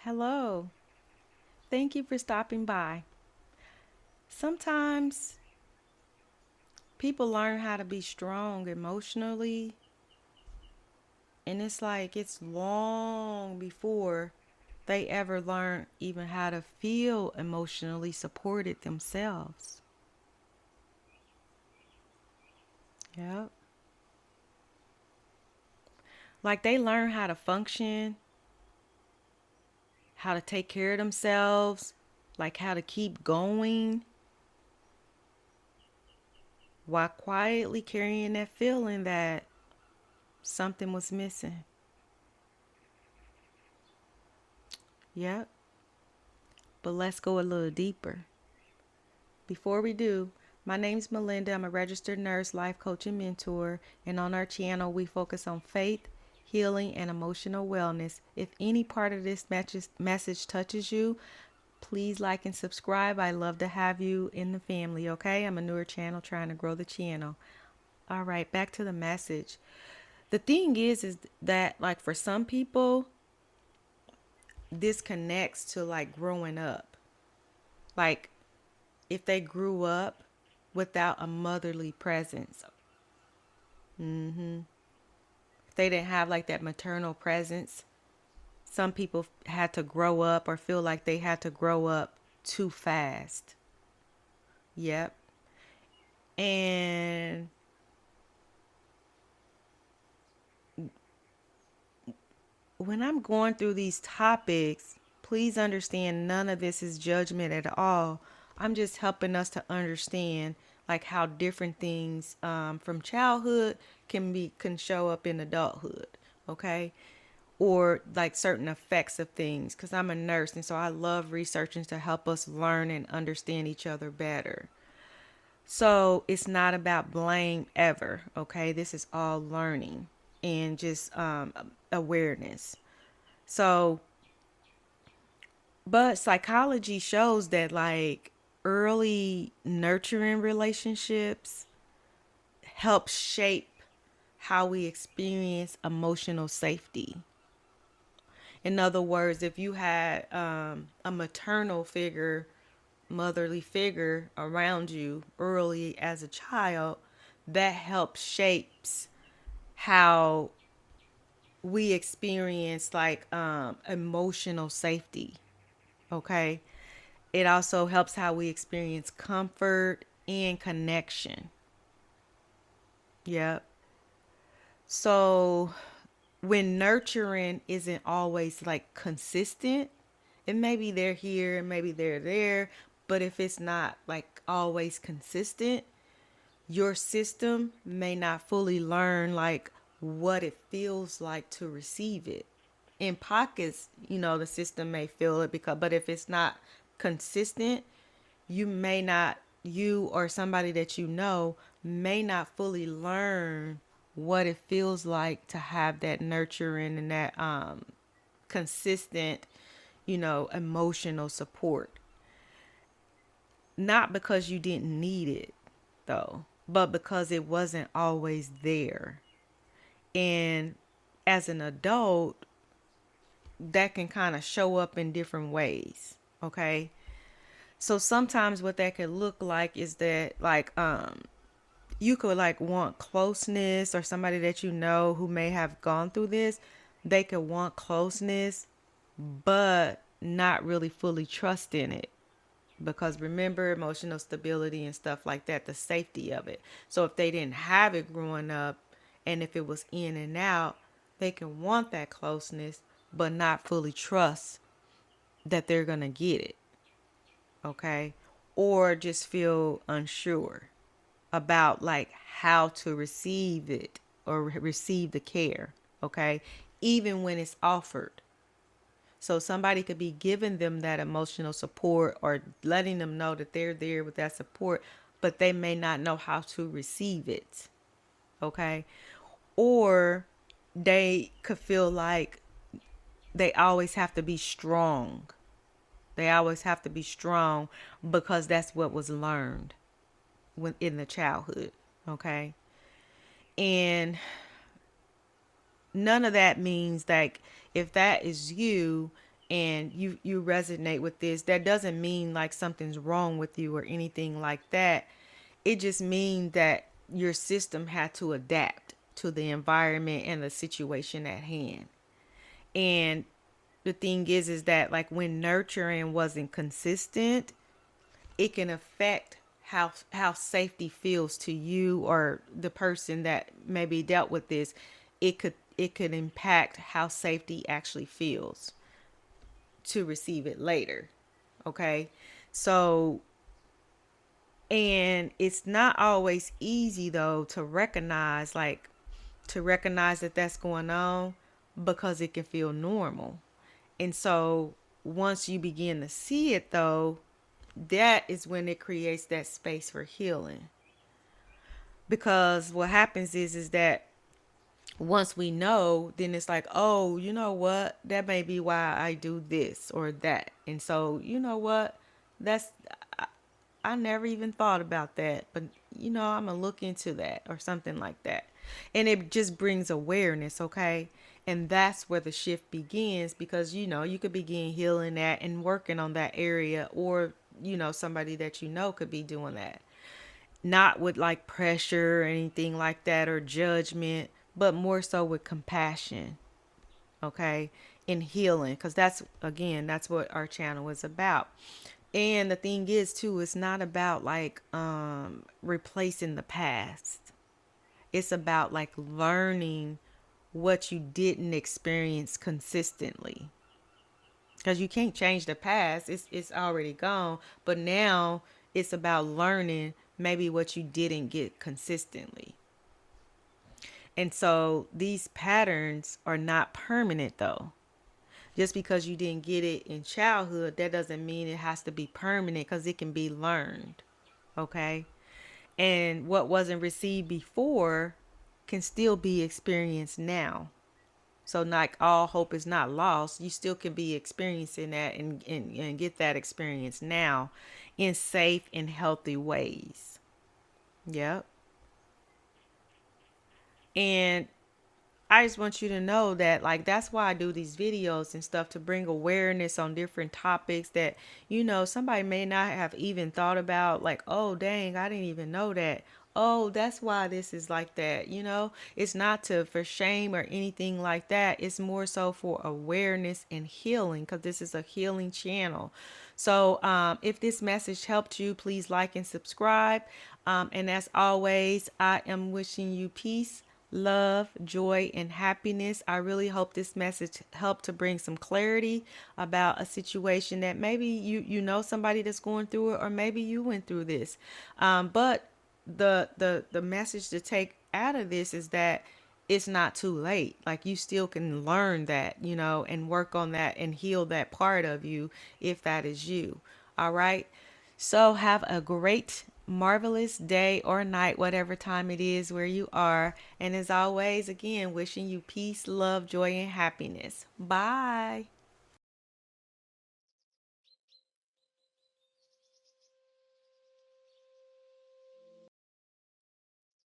Hello. Thank you for stopping by. Sometimes people learn how to be strong emotionally, and it's like it's long before they ever learn even how to feel emotionally supported themselves. Yep. Like they learn how to function, how to take care of themselves, like how to keep going while quietly carrying that feeling that something was missing. Yep. But let's go a little deeper. Before we do, my name's Melinda. I'm a registered nurse, life coach, and mentor. And on our channel, we focus on faith, healing, and emotional wellness. If any part of this message touches you, please like and subscribe. I love to have you in the family, okay? I'm a newer channel trying to grow the channel. All right, back to the message. The thing is that, like, for some people, this connects to like growing up. Like, if they grew up without a motherly presence. If they didn't have like that maternal presence, some people had to grow up or feel like they had to grow up too fast. Yep. And when I'm going through these topics, please understand none of this is judgment at all. I'm just helping us to understand like how different things from childhood can show up in adulthood. Okay, or like certain effects of things, because I'm a nurse and so I love researching to help us learn and understand each other better. So it's not about blame ever. Okay, this is all learning and just awareness. So, but psychology shows that like early nurturing relationships help shape how we experience emotional safety. In other words, if you had a maternal figure, motherly figure around you early as a child, that helps shapes how we experience like emotional safety. Okay. It also helps how we experience comfort and connection. Yep. So when nurturing isn't always like consistent, and maybe they're here and maybe they're there, but if it's not like always consistent, your system may not fully learn like what it feels like to receive it. In pockets, the system may feel it because, but if it's not consistent, you may not, you or somebody that you know may not fully learn what it feels like to have that nurturing and that consistent, emotional support. Not because you didn't need it, though, but because it wasn't always there. And as an adult, that can kind of show up in different ways. Okay. So sometimes what that could look like is that, like, you could like want closeness, or somebody that you know who may have gone through this, they could want closeness, but not really fully trust in it. Because remember, emotional stability and stuff like that, the safety of it. So if they didn't have it growing up, and if it was in and out, they can want that closeness, but not fully trust that they're going to get it. Okay. Or just feel unsure about like how to receive it or receive the care. Okay. Even when it's offered. So somebody could be giving them that emotional support or letting them know that they're there with that support, but they may not know how to receive it. Okay. Or they could feel like they always have to be strong. They always have to be strong because that's what was learned when in the childhood. Okay. And none of that means like if that is you, and you resonate with this, that doesn't mean like something's wrong with you or anything like that. It just means that your system had to adapt to the environment and the situation at hand. And the thing is that like when nurturing wasn't consistent, it can affect how safety feels to you or the person that maybe dealt with this. It could impact how safety actually feels to receive it later. Okay. So, and it's not always easy though to recognize, like, to recognize that that's going on, because it can feel normal. And so once you begin to see it though, that is when it creates that space for healing. Because what happens is that once we know, then it's like, oh, you know what? That may be why I do this or that. And so, you know what? That's, I never even thought about that, but I'm gonna look into that or something like that. And it just brings awareness, okay? And that's where the shift begins, because you could begin healing that and working on that area, or somebody that could be doing that. Not with like pressure or anything like that or judgment, but more so with compassion, okay? In healing, because that's what our channel is about. And the thing is too, it's not about like replacing the past. It's about like learning what you didn't experience consistently, because you can't change the past. It's already gone. But now it's about learning maybe what you didn't get consistently. And so these patterns are not permanent though. Just because you didn't get it in childhood, that doesn't mean it has to be permanent, because it can be learned. Okay. And what wasn't received before can still be experienced now. So, like, all hope is not lost. You still can be experiencing that, and get that experience now in safe and healthy ways. Yep. And I just want you to know that, like, that's why I do these videos and stuff, to bring awareness on different topics that, somebody may not have even thought about. Like, oh, dang, I didn't even know that. Oh, that's why this is like that. It's not to for shame or anything like that. It's more so for awareness and healing, because this is a healing channel. So, if this message helped you, please like and subscribe. And as always, I am wishing you peace, love, joy, and happiness. I really hope this message helped to bring some clarity about a situation that maybe you know somebody that's going through it, or maybe you went through this. But the message to take out of this is that it's not too late. Like, you still can learn that, and work on that and heal that part of you, if that is you. All right. So have a great, marvelous day or night, whatever time it is where you are. And as always, again, wishing you peace, love, joy, and happiness. Bye.